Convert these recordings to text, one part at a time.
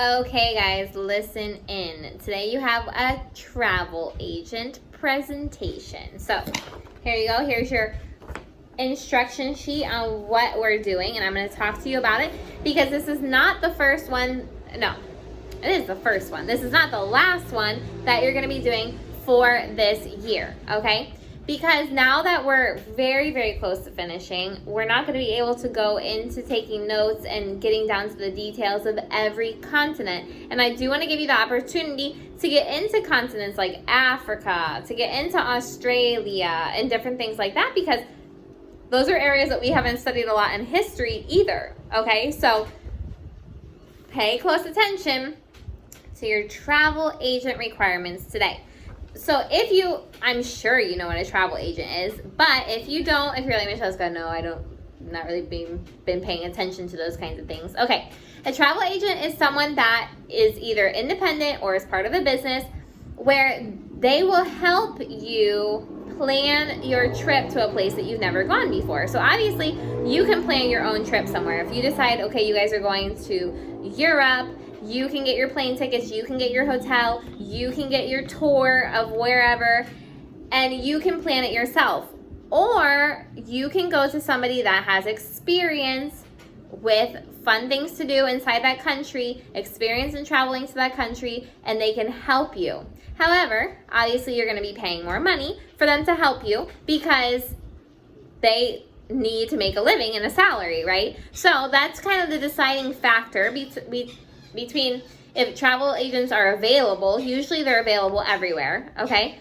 Okay, guys, listen in. Today you have a travel agent presentation. So here you go. Here's your instruction sheet on what we're doing, and I'm going to talk to you about it because this is not the first one. No, it is the first one. This is not the last one that you're going to be doing for this year, okay? Because now that we're very, very close to finishing, we're not going to be able to go into taking notes and getting down to the details of every continent. And I do want to give you the opportunity to get into continents like Africa, to get into Australia, and different things like that, because those are areas that we haven't studied a lot in history either, okay? So pay close attention to your travel agent requirements today. So I'm sure you know what a travel agent is, but if you don't, if you're like Michelle's no, not really been paying attention to those kinds of things. Okay, a travel agent is someone that is either independent or is part of a business where they will help you plan your trip to a place that you've never gone before. So obviously, you can plan your own trip somewhere. If you decide, okay, you guys are going to Europe, you can get your plane tickets, you can get your hotel, you can get your tour of wherever, and you can plan it yourself. Or you can go to somebody that has experience with fun things to do inside that country, experience in traveling to that country, and they can help you. However, obviously you're going to be paying more money for them to help you because they need to make a living and a salary, right? So that's kind of the deciding factor between if travel agents are available. Usually they're available everywhere, okay?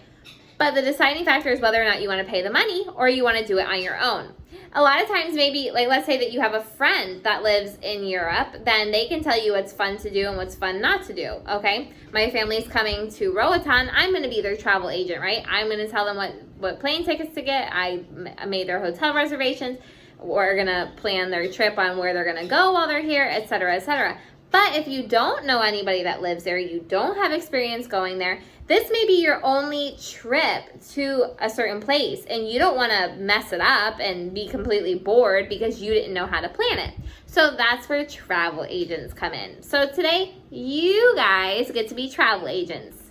But the deciding factor is whether or not you want to pay the money or you want to do it on your own. A lot of times, maybe, like, let's say that you have a friend that lives in Europe, then they can tell you what's fun to do and what's fun not to do, okay? My family's coming to Roatan. I'm going to be their travel agent, right? I'm going to tell them what plane tickets to get. I made their hotel reservations. We're going to plan their trip on where they're going to go while they're here, etc., etc. But if you don't know anybody that lives there, you don't have experience going there, this may be your only trip to a certain place, and you don't want to mess it up and be completely bored because you didn't know how to plan it. So that's where travel agents come in. So today, you guys get to be travel agents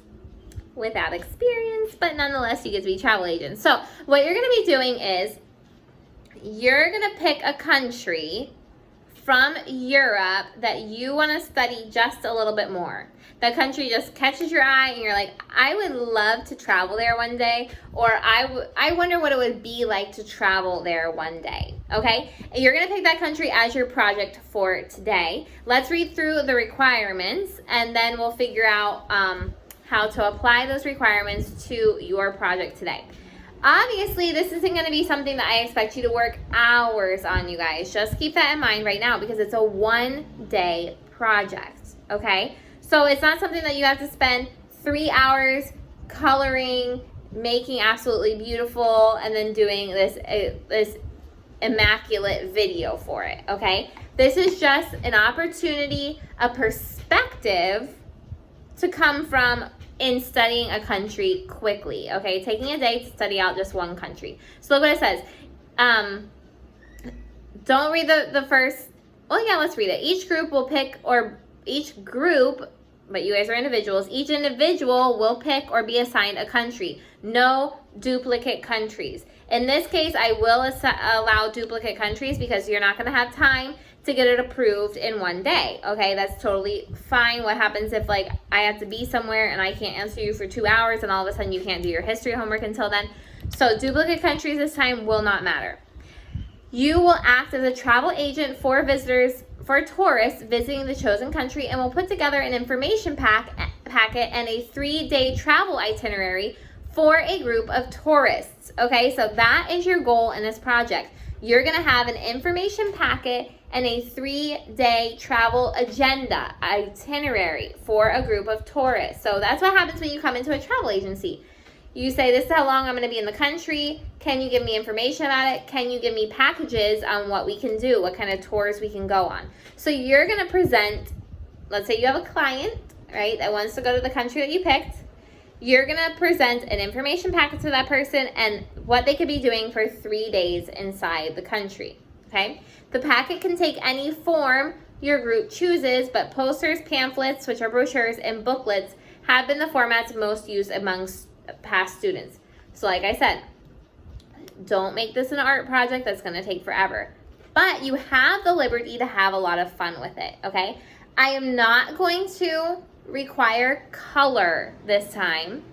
without experience, but nonetheless, you get to be travel agents. So what you're going to be doing is you're going to pick a country from Europe that you want to study just a little bit more. The country just catches your eye and you're like, I would love to travel there one day, or I wonder what it would be like to travel there one day, okay? And you're going to pick that country as your project for today. Let's read through the requirements and then we'll figure out how to apply those requirements to your project today. Obviously, this isn't going to be something that I expect you to work hours on, you guys. Just keep that in mind right now because it's a one-day project, okay? So it's not something that you have to spend 3 hours coloring, making absolutely beautiful, and then doing this immaculate video for it, okay? This is just an opportunity, a perspective to come from in studying a country quickly, okay? Taking a day to study out just one country. So look what it says. Don't read the first, well, yeah, let's read it. Each group will pick, or each group, but you guys are individuals, each individual will pick or be assigned a country. No duplicate countries. In this case, I will allow duplicate countries because you're not going to have time to get it approved in one day, okay? That's totally fine. What happens if, like, I have to be somewhere and I can't answer you for 2 hours and all of a sudden you can't do your history homework until then? So duplicate countries this time will not matter. You will act as a travel agent for visitors, for tourists visiting the chosen country, and will put together an information packet and a 3-day travel itinerary for a group of tourists, okay? So that is your goal in this project. You're going to have an information packet and a 3-day travel agenda itinerary for a group of tourists. So that's what happens when you come into a travel agency. You say, this is how long I'm going to be in the country. Can you give me information about it? Can you give me packages on what we can do, what kind of tours we can go on? So you're going to present, let's say you have a client, right, that wants to go to the country that you picked. You're going to present an information packet to that person and what they could be doing for 3 days inside the country, okay? The packet can take any form your group chooses, but posters, pamphlets, which are brochures, and booklets have been the formats most used amongst past students. So like I said, don't make this an art project that's going to take forever. But you have the liberty to have a lot of fun with it, okay? I am not going to require color this time.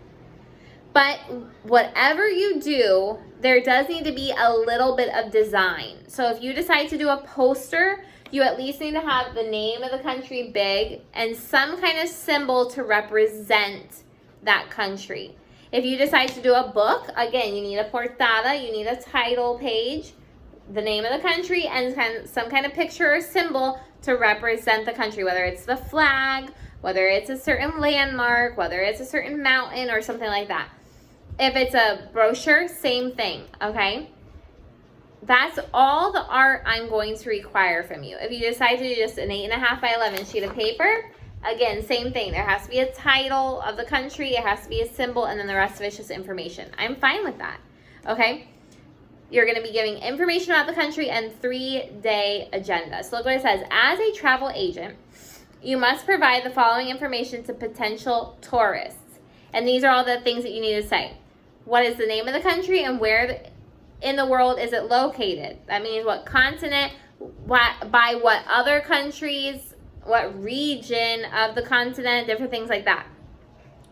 But whatever you do, there does need to be a little bit of design. So if you decide to do a poster, you at least need to have the name of the country big and some kind of symbol to represent that country. If you decide to do a book, again, you need a portada, you need a title page, the name of the country, and some kind of picture or symbol to represent the country, whether it's the flag, whether it's a certain landmark, whether it's a certain mountain or something like that. If it's a brochure, same thing, okay? That's all the art I'm going to require from you. If you decide to do just an 8.5 by 11 sheet of paper, again, same thing. There has to be a title of the country, it has to be a symbol, and then the rest of it's just information. I'm fine with that, okay? You're going to be giving information about the country and 3-day agenda. So look what it says. As a travel agent, you must provide the following information to potential tourists. And these are all the things that you need to say. What is the name of the country and where in the world is it located? That means what continent, by what other countries, what region of the continent, different things like that.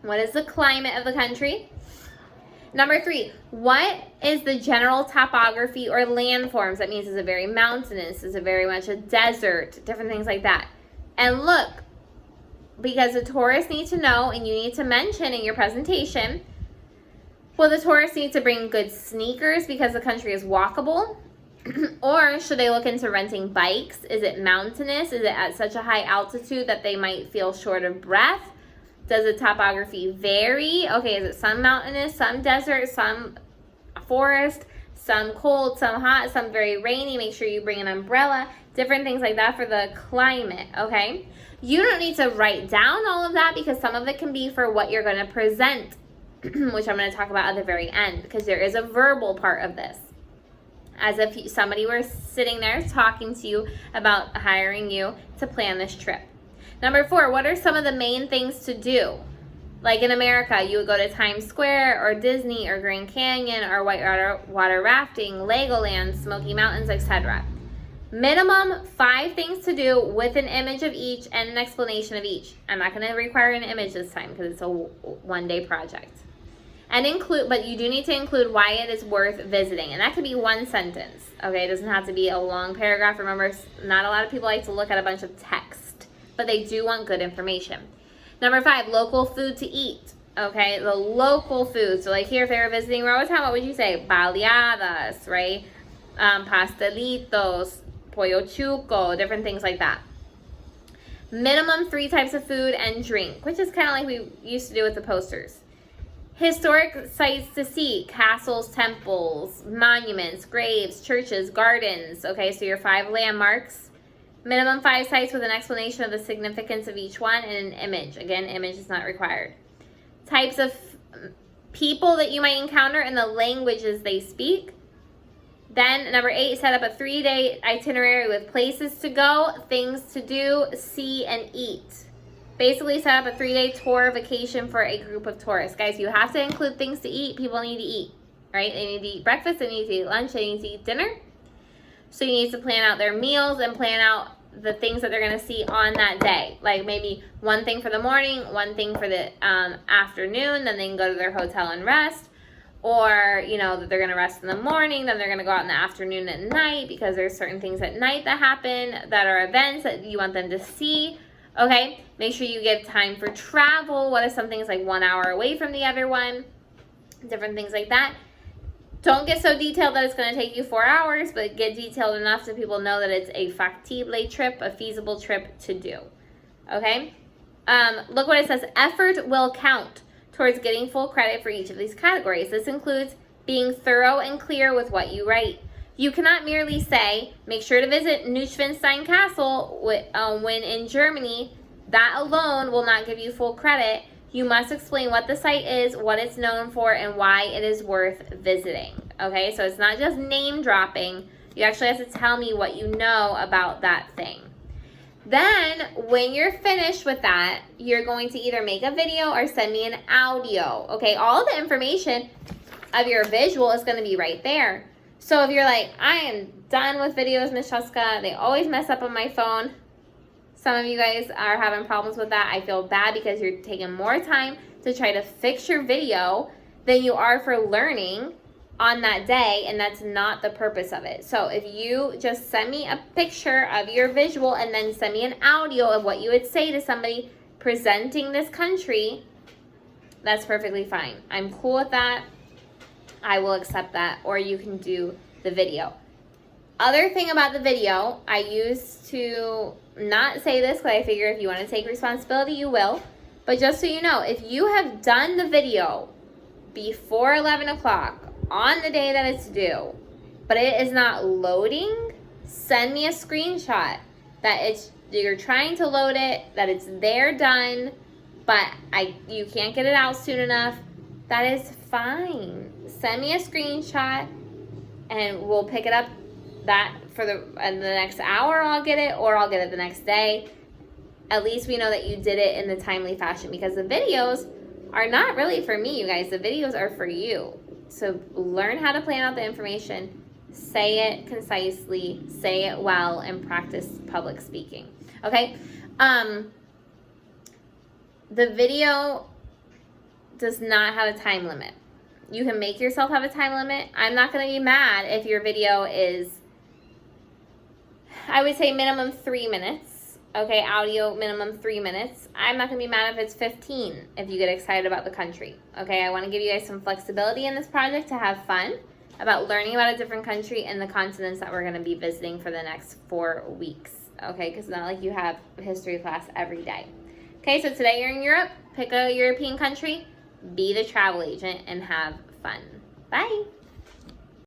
What is the climate of the country? Number 3, what is the general topography or landforms? That means is it very mountainous? Is it very much a desert? Different things like that. And look, because the tourists need to know, and you need to mention in your presentation, well, the tourists need to bring good sneakers because the country is walkable. Or should they look into renting bikes? Is it mountainous? Is it at such a high altitude that they might feel short of breath? Does the topography vary? Okay, is it some mountainous, some desert, some forest, some cold, some hot, some very rainy? Make sure you bring an umbrella. Different things like that for the climate, okay? You don't need to write down all of that because some of it can be for what you're going to present, which I'm going to talk about at the very end, because there is a verbal part of this. As if somebody were sitting there talking to you about hiring you to plan this trip. Number 4, what are some of the main things to do? Like in America, you would go to Times Square or Disney or Grand Canyon or whitewater rafting, Legoland, Smoky Mountains, etc. Minimum 5 things to do with an image of each and an explanation of each. I'm not going to require an image this time because it's a one-day project. And but you do need to include why it is worth visiting. And that could be one sentence, okay? It doesn't have to be a long paragraph. Remember, not a lot of people like to look at a bunch of text, but they do want good information. Number 5, local food to eat, okay? The local food. So like here, if they were visiting Roatan, what would you say? Baleadas, right? Pastelitos, pollo chuco, different things like that. Minimum 3 types of food and drink, which is kind of like we used to do with the posters. Historic sites to see, castles, temples, monuments, graves, churches, gardens. Okay, so your 5 landmarks. Minimum 5 sites with an explanation of the significance of each one and an image. Again, image is not required. Types of people that you might encounter and the languages they speak. Then number 8, set up a 3-day itinerary with places to go, things to do, see, and eat. Basically set up a 3-day tour vacation for a group of tourists. Guys, you have to include things to eat. People need to eat, right? They need to eat breakfast, they need to eat lunch, they need to eat dinner. So you need to plan out their meals and plan out the things that they're going to see on that day. Like maybe one thing for the morning, one thing for the afternoon, then they can go to their hotel and rest. Or, you know, that they're going to rest in the morning, then they're going to go out in the afternoon and night because there's certain things at night that happen that are events that you want them to see. Okay, make sure you give time for travel. What if something's like 1 hour away from the other one? Different things like that. Don't get so detailed that it's going to take you 4 hours, but get detailed enough so people know that it's a factible trip, a feasible trip to do. Okay, look what it says. Effort will count towards getting full credit for each of these categories. This includes being thorough and clear with what you write. You cannot merely say, make sure to visit Neuschwanstein Castle when in Germany. That alone will not give you full credit. You must explain what the site is, what it's known for, and why it is worth visiting. Okay, so it's not just name dropping. You actually have to tell me what you know about that thing. Then, when you're finished with that, you're going to either make a video or send me an audio. Okay, all the information of your visual is going to be right there. So if you're like, I am done with videos, Miss Cheska, they always mess up on my phone. Some of you guys are having problems with that. I feel bad because you're taking more time to try to fix your video than you are for learning on that day, and that's not the purpose of it. So if you just send me a picture of your visual and then send me an audio of what you would say to somebody presenting this country, that's perfectly fine. I'm cool with that. I will accept that, or you can do the video. Other thing about the video, I used to not say this because I figure if you want to take responsibility, you will. But just so you know, if you have done the video before 11 o'clock on the day that it's due, but it is not loading, send me a screenshot that you're trying to load it, that it's there done, but you can't get it out soon enough. That is fine. Send me a screenshot and we'll pick it up that for the next hour. I'll get it, or I'll get it the next day. At least we know that you did it in the timely fashion, because the videos are not really for me, you guys. The videos are for you. So learn how to plan out the information, say it concisely, say it well, and practice public speaking. Okay? The video does not have a time limit. You can make yourself have a time limit. I'm not going to be mad if your video is, I would say minimum 3 minutes. Okay, audio minimum 3 minutes. I'm not going to be mad if it's 15 if you get excited about the country. Okay, I want to give you guys some flexibility in this project to have fun about learning about a different country and the continents that we're going to be visiting for the next 4 weeks. Okay, because it's not like you have a history class every day. Okay, so today you're in Europe. Pick a European country, be the travel agent, and have fun. Bye.